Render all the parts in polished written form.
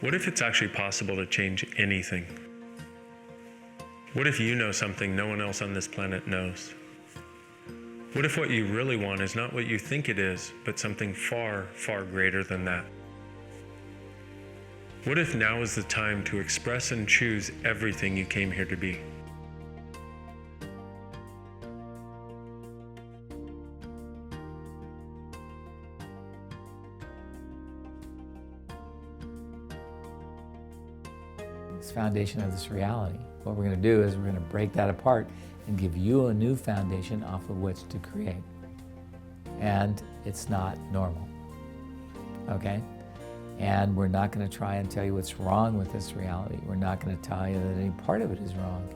What if it's actually possible to change anything? What if you know something no one else on this planet knows? What if what you really want is not what you think it is, but something far, far greater than that? What if now is the time to express and choose everything you came here to be? This foundation of this reality. What we're going to do is we're going to break that apart and give you a new foundation off of which to create. And it's not normal, okay? And we're not going to try and tell you what's wrong with this reality. We're not going to tell you that any part of it is wrong.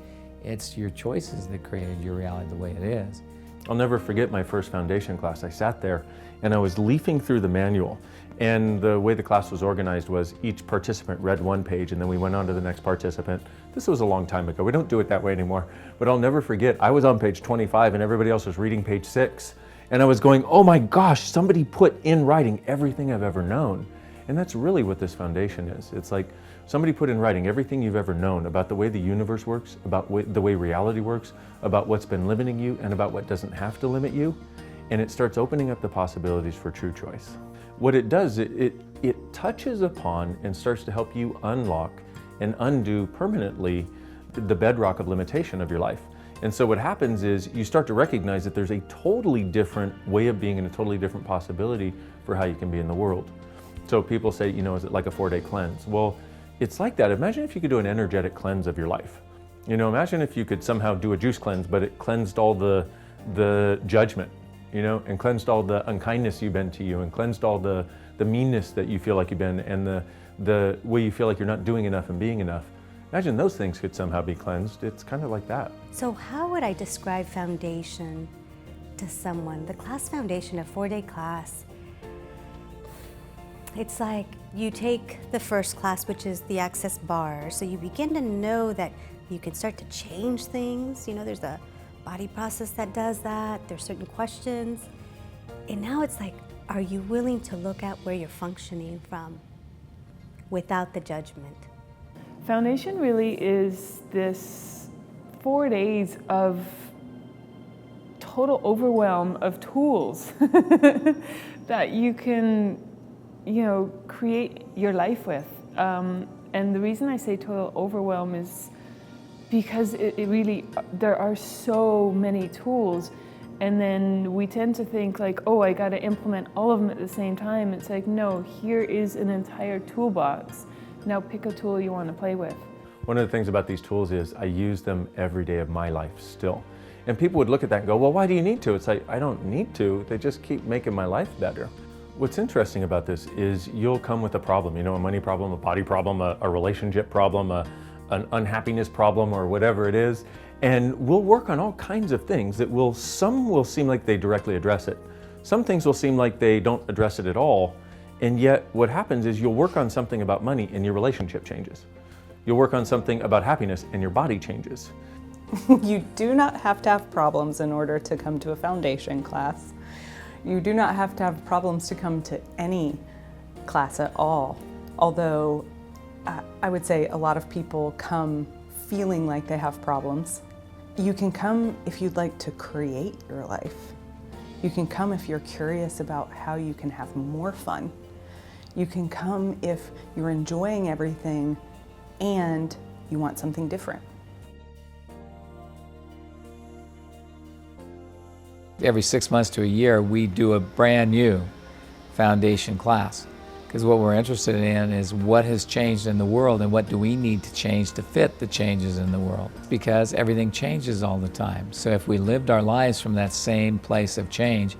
It's your choices that created your reality the way it is. I'll never forget my first foundation class. I sat there and I was leafing through the manual, and the way the class was organized was each participant read one page and then we went on to the next participant. This was a long time ago. We don't do it that way anymore. But I'll never forget, I was on page 25 and everybody else was reading page 6. And I was going, oh my gosh, somebody put in writing everything I've ever known. And that's really what this foundation is. It's like somebody put in writing everything you've ever known about the way the universe works, about the way reality works, about what's been limiting you, and about what doesn't have to limit you. And it starts opening up the possibilities for true choice. What it does, it touches upon and starts to help you unlock and undo permanently the bedrock of limitation of your life. And so what happens is you start to recognize that there's a totally different way of being and a totally different possibility for how you can be in the world. So people say, you know, is it like a 4-day cleanse? Well, it's like that. Imagine if you could do an energetic cleanse of your life. You know, imagine if you could somehow do a juice cleanse, but it cleansed all the judgment, you know, and cleansed all the unkindness you've been to you, and cleansed all the meanness that you feel like you've been, and the way you feel like you're not doing enough and being enough. Imagine those things could somehow be cleansed. It's kind of like that. So how would I describe foundation to someone? The class foundation, a 4-day class, it's like you take the first class, which is the access bar. So you begin to know that you can start to change things. You know, there's a body process that does that. There's certain questions. And now it's like, are you willing to look at where you're functioning from without the judgment? Foundation really is this 4 days of total overwhelm of tools that you can, you know, create your life with. And the reason I say total overwhelm is because it really, there are so many tools, and then we tend to think like, oh, I gotta implement all of them at the same time. It's like, no, here is an entire toolbox. Now pick a tool you want to play with. One of the things about these tools is I use them every day of my life still. And people would look at that and go, well, why do you need to? It's like, I don't need to. They just keep making my life better. What's interesting about this is you'll come with a problem, you know, a money problem, a body problem, a relationship problem, an unhappiness problem, or whatever it is. And we'll work on all kinds of things that some will seem like they directly address it. Some things will seem like they don't address it at all. And yet what happens is you'll work on something about money and your relationship changes. You'll work on something about happiness and your body changes. You do not have to have problems in order to come to a foundation class. You do not have to have problems to come to any class at all. Although I would say a lot of people come feeling like they have problems. You can come if you'd like to create your life. You can come if you're curious about how you can have more fun. You can come if you're enjoying everything and you want something different. Every 6 months to a year, we do a brand new foundation class. Because what we're interested in is what has changed in the world and what do we need to change to fit the changes in the world. Because everything changes all the time. So if we lived our lives from that same place of change,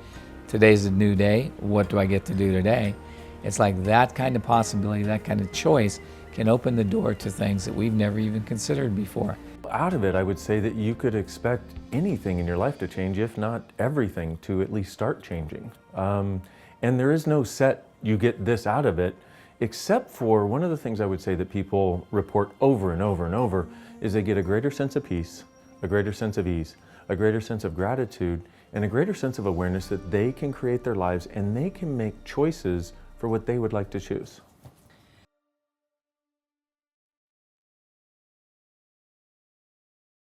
today's a new day, what do I get to do today? It's like that kind of possibility, that kind of choice can open the door to things that we've never even considered before. Out of it, I would say that you could expect anything in your life to change, if not everything, to at least start changing. And there is no set, you get this out of it, except for one of the things I would say that people report over and over and over is they get a greater sense of peace, a greater sense of ease, a greater sense of gratitude, and a greater sense of awareness that they can create their lives and they can make choices for what they would like to choose.